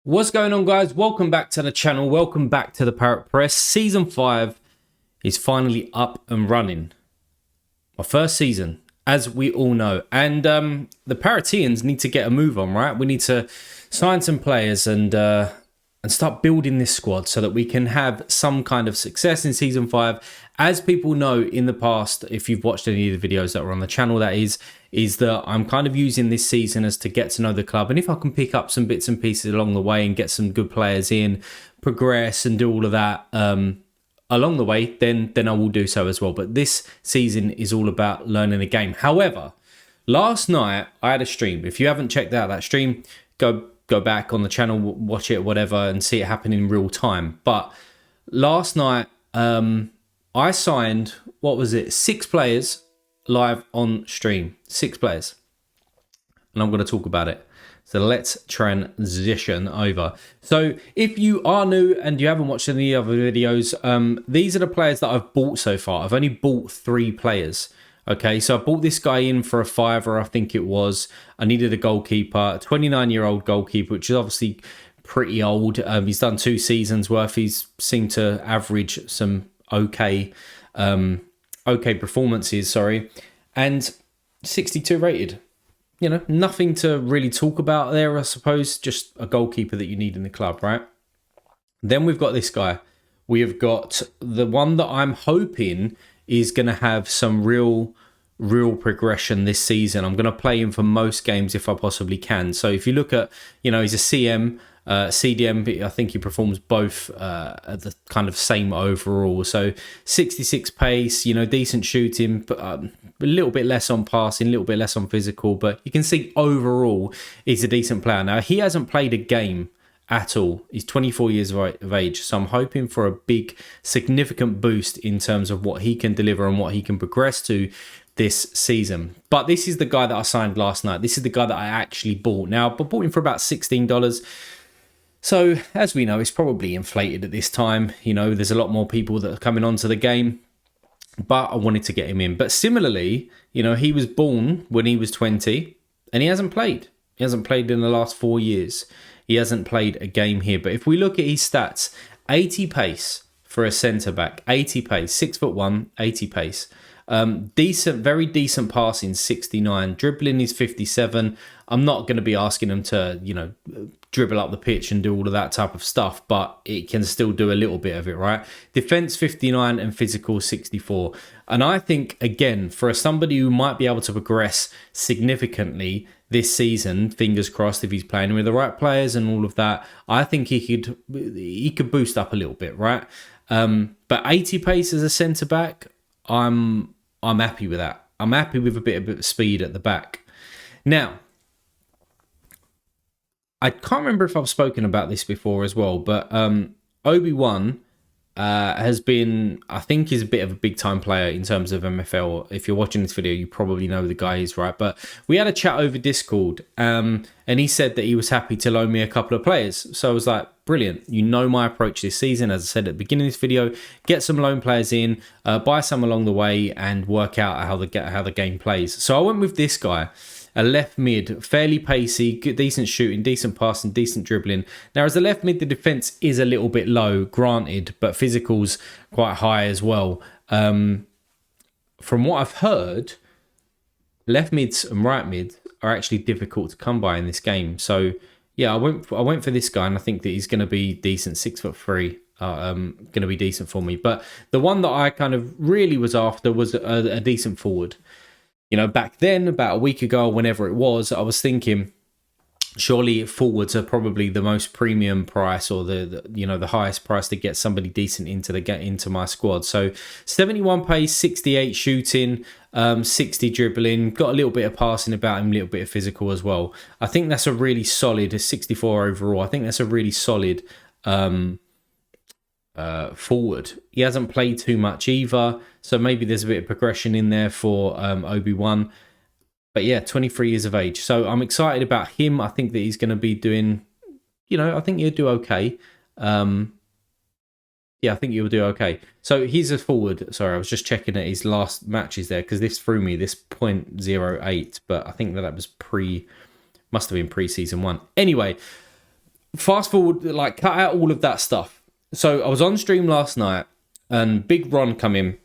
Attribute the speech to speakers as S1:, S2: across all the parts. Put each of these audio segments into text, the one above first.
S1: What's going on, guys? Welcome back to the channel. Welcome back to the Parrot Press. Season 5 is finally up and running. My first season, as we all know. And the Parrotians need to get a move on, right? We need to sign some players and start building this squad so that we can have some kind of success in Season 5. As people know in the past, if you've watched any of the videos that were on the channel, that is that I'm kind of using this season as to get to know the club. And if I can pick up some bits and pieces along the way and get some good players in, progress and do all of that along the way, then I will do so as well. But this season is all about learning the game. However, last night I had a stream. If you haven't checked out that stream, go back on the channel, watch it, whatever, and see it happen in real time. But last night, I signed, 6 players live on stream. 6 players. And I'm going to talk about it. So let's transition over. So if you are new and you haven't watched any other videos, these are the players that I've bought so far. I've only bought 3 players. Okay, so I bought this guy in for a $5, I think it was. I needed a goalkeeper, a 29-year-old goalkeeper, which is obviously pretty old. He's done 2 seasons worth. He's seemed to average some okay performances, and 62 rated. You know, nothing to really talk about there, I suppose. Just a goalkeeper that you need in the club, right? Then we've got this guy. We have got the one that I'm hoping is going to have some real progression this season. I'm going to play him for most games if I possibly can. So if you look at, he's a CM, CDM, I think he performs both at the kind of same overall. So 66 pace, decent shooting, but a little bit less on passing, a little bit less on physical. But you can see overall he's a decent player. Now, he hasn't played a game at all. He's 24 years of age, so I'm hoping for a big, significant boost in terms of what he can deliver and what he can progress to this season. But this is the guy that I signed last night. This is the guy that I actually bought. Now, I bought him for about $16. So, as we know, it's probably inflated at this time. There's a lot more people that are coming onto the game, but I wanted to get him in. But similarly, he was born when he was 20, and he hasn't played. He hasn't played in the last 4 years. He hasn't played a game here. But if we look at his stats, 80 pace for a centre-back. 80 pace, 6'1", 80 pace. Decent, very decent passing, 69. Dribbling is 57. I'm not going to be asking him to, dribble up the pitch and do all of that type of stuff, but it can still do a little bit of it, right? Defense 59 and physical 64. And I think, again, for somebody who might be able to progress significantly this season, fingers crossed, if he's playing with the right players and all of that, I think he could boost up a little bit, right? But 80 pace as a centre back, I'm happy with that. I'm happy with a bit of speed at the back. Now, I can't remember if I've spoken about this before as well, but Obi-Wan has been, I think, is a bit of a big-time player in terms of MFL. If you're watching this video, you probably know the guy is, right? But we had a chat over Discord, and he said that he was happy to loan me a couple of players. So I was like, brilliant. My approach this season, as I said at the beginning of this video, get some loan players in, buy some along the way, and work out how the game plays. So I went with this guy. A left mid, fairly pacey, good, decent shooting, decent passing, decent dribbling. Now, as a left mid, the defense is a little bit low, granted, but physical's quite high as well. From what I've heard, left mids and right mids are actually difficult to come by in this game. So, yeah, I went for this guy, and I think that he's going to be decent, 6'3". Going to be decent for me. But the one that I kind of really was after was a decent forward. Back then, about a week ago, whenever it was, I was thinking, surely forwards are probably the most premium price, or the highest price to get somebody decent into my squad. So 71 pace, 68 shooting, 60 dribbling, got a little bit of passing about him, a little bit of physical as well. I think that's a really solid 64 overall. I think that's a really solid forward. He hasn't played too much either, so maybe there's a bit of progression in there for Obi-Wan. But yeah, 23 years of age. So I'm excited about him. I think that he's going to be doing, I think he'll do okay. Yeah, I think he'll do okay. So he's a forward. Sorry, I was just checking at his last matches there, because this threw me, this 0.08, but I think that was must have been pre-season 1. Anyway, fast forward, like cut out all of that stuff. So I was on stream last night and Big Ron come in.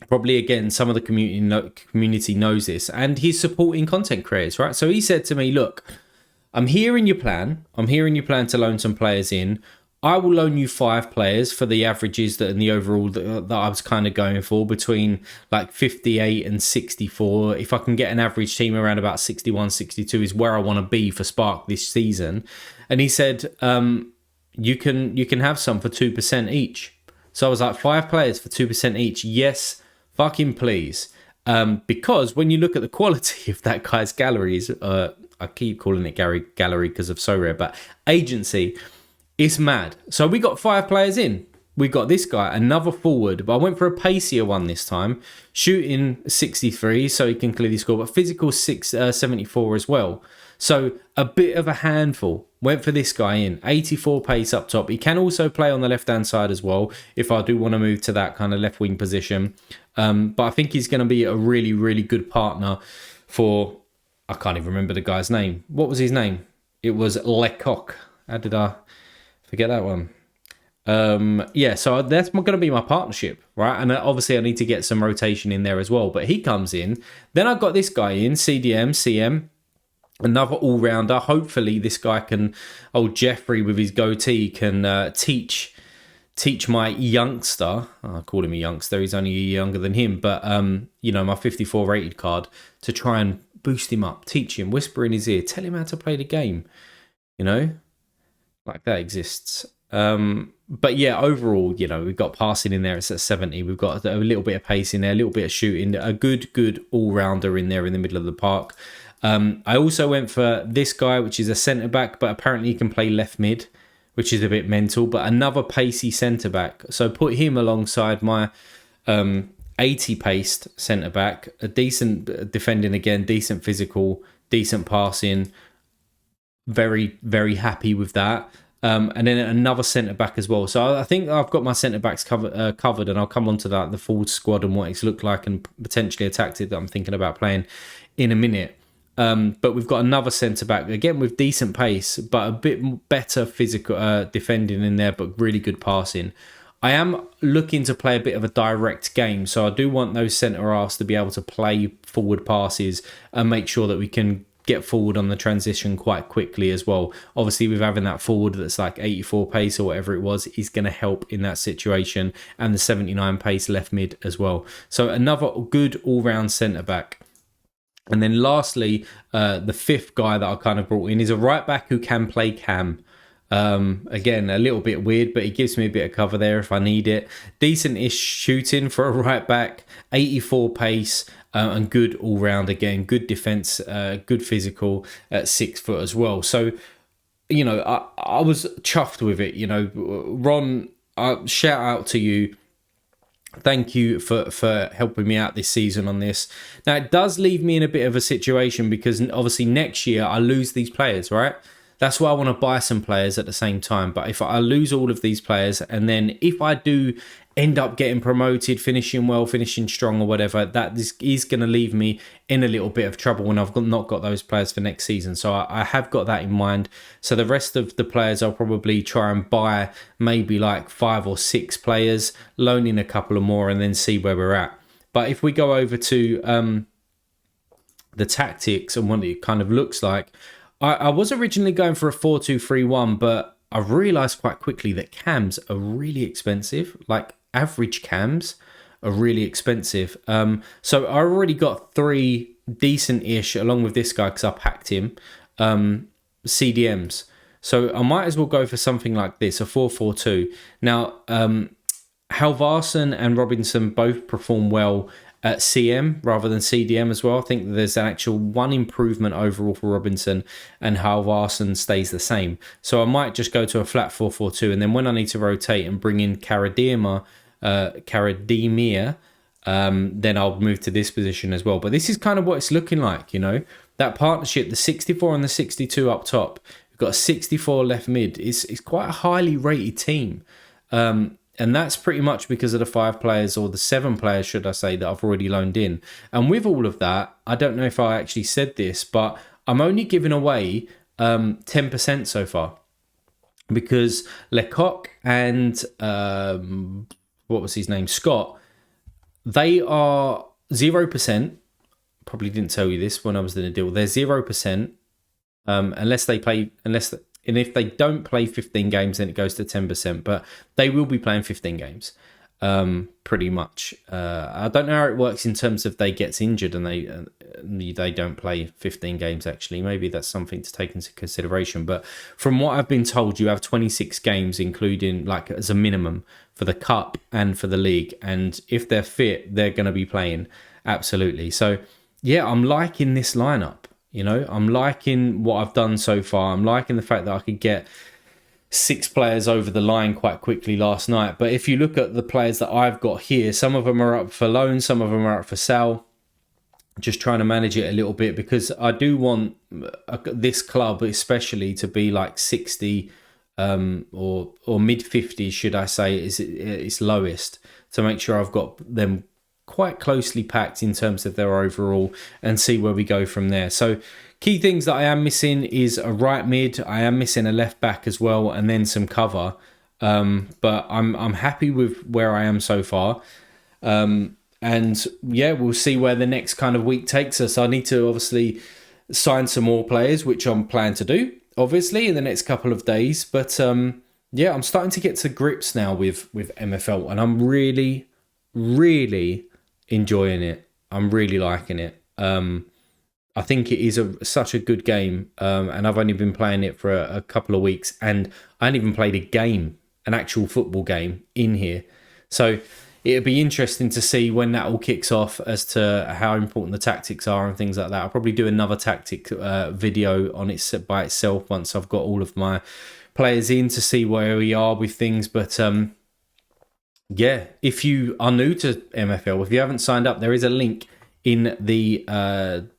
S1: Probably again, some of the community knows this, and he's supporting content creators, right? So he said to me, look, I'm hearing your plan. I'm hearing you plan to loan some players in. I will loan you 5 players for the averages that in the overall that I was kind of going for, between like 58 and 64. If I can get an average team around about 61, 62 is where I want to be for Spark this season. And he said, you can have some for 2% each. So I was like, 5 players for 2% each. Yes, fucking please. Because when you look at the quality of that guy's galleries, I keep calling it gallery because of Sorare, but agency, it's mad. So we got 5 players in. We got this guy, another forward, but I went for a pacier one this time, shooting 63 so he can clearly score, but physical 74 as well. So a bit of a handful. Went for this guy in, 84 pace up top. He can also play on the left-hand side as well, if I do want to move to that kind of left wing position. But I think he's going to be a really, really good partner for, I can't even remember the guy's name. What was his name? It was Lecoq. How did I forget that one? Yeah, so that's going to be my partnership, right? And obviously I need to get some rotation in there as well. But he comes in. Then I've got this guy in, CDM, CM. Another all-rounder. Hopefully this guy can, old Jeffrey with his goatee, can teach my youngster, I call him a youngster, he's only a year younger than him, but my 54 rated card, to try and boost him up, teach him, whisper in his ear, tell him how to play the game, like that exists. But yeah, overall, we've got passing in there, it's at 70, we've got a little bit of pace in there, a little bit of shooting, a good all-rounder in there in the middle of the park. I also went for this guy, which is a centre-back, but apparently he can play left mid, which is a bit mental, but another pacey centre-back. So put him alongside my 80-paced centre-back, a decent defending again, decent physical, decent passing. Very, very happy with that. And then another centre-back as well. So I think I've got my centre-backs covered, and I'll come on to that, the forward squad and what it's looked like and potentially a tactic that I'm thinking about playing in a minute. But we've got another centre-back, again, with decent pace, but a bit better physical defending in there, but really good passing. I am looking to play a bit of a direct game, so I do want those centre-halves to be able to play forward passes and make sure that we can get forward on the transition quite quickly as well. Obviously, with having that forward that's like 84 pace or whatever it was, is going to help in that situation, and the 79 pace left mid as well. So another good all-round centre-back. And then lastly, the 5th guy that I kind of brought in is a right back who can play cam. Again, a little bit weird, but he gives me a bit of cover there if I need it. Decent-ish shooting for a right back, 84 pace, and good all-round again. Good defence, good physical at 6 foot as well. So, I was chuffed with it. Ron, shout out to you. Thank you for helping me out this season on this. Now, it does leave me in a bit of a situation because obviously next year I lose these players, right? That's why I want to buy some players at the same time. But if I lose all of these players, and then if I do end up getting promoted, finishing well, finishing strong or whatever, that is going to leave me in a little bit of trouble when I've not got those players for next season. So I have got that in mind. So the rest of the players, I'll probably try and buy maybe like 5 or 6 players, loan in a couple of more, and then see where we're at. But if we go over to the tactics and what it kind of looks like, I was originally going for a 4-2-3-1, but I realised quite quickly that cams are really expensive. Like average cams are really expensive. So I already got 3 decent-ish, along with this guy because I packed him, CDMs. So I might as well go for something like this, a 4-4-2. Now, Halvarsen and Robinson both perform well at CM rather than CDM as well. I think there's an actual 1 improvement overall for Robinson, and Halvarsen stays the same. So I might just go to a flat 4-4-2, and then when I need to rotate and bring in Karademir, then I'll move to this position as well. But this is kind of what it's looking like, that partnership, the 64 and the 62 up top. We've got a 64 left mid. It's quite a highly rated team. And that's pretty much because of the 5 players, or the 7 players, should I say, that I've already loaned in. And with all of that, I don't know if I actually said this, but I'm only giving away 10% so far. because Lecoq and what was his name, Scott, they are 0%. Probably didn't tell you this when I was in the deal. They're 0%. Unless they play, and if they don't play 15 games, then it goes to 10%. But they will be playing 15 games, pretty much. I don't know how it works in terms of they gets injured and they don't play 15 games. Actually, maybe that's something to take into consideration. But from what I've been told, you have 26 games, including like as a minimum for the cup and for the league. And if they're fit, they're going to be playing absolutely. So yeah, I'm liking this lineup. You know, I'm liking what I've done so far. I'm liking the fact that I could get 6 players over the line quite quickly last night. But if you look at the players that I've got here, some of them are up for loan, some of them are up for sale. Just trying to manage it a little bit because I do want this club especially to be like 60 or mid 50s, should I say, is its lowest, to make sure I've got them quite closely packed in terms of their overall, and see where we go from there. So key things that I am missing is a right mid. I am missing a left back as well, and then some cover. But I'm happy with where I am so far. And yeah, we'll see where the next kind of week takes us. I need to obviously sign some more players, which I'm planning to do, obviously, in the next couple of days. But yeah, I'm starting to get to grips now with MFL, and I'm really, really enjoying it. I'm really liking it. I think it is such a good game, and I've only been playing it for a couple of weeks, and I haven't even played a game, an actual football game in here. So it'll be interesting to see when that all kicks off as to how important the tactics are and things like that. I'll probably do another tactic video on it by itself once I've got all of my players in to see where we are with things. But yeah, if you are new to MFL, if you haven't signed up, there is a link in the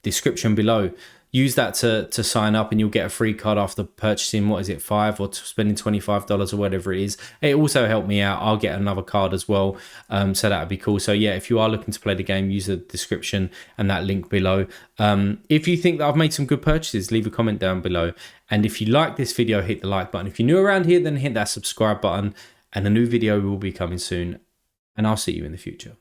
S1: description below. Use that to sign up, and you'll get a free card after purchasing, what is it, $5 or spending $25 or whatever it is. It also helped me out. I'll get another card as well, so that would be cool. So yeah, if you are looking to play the game, use the description and that link below. If you think that I've made some good purchases, leave a comment down below. And if you like this video, hit the like button. If you're new around here, then hit that subscribe button. And a new video will be coming soon, and I'll see you in the future.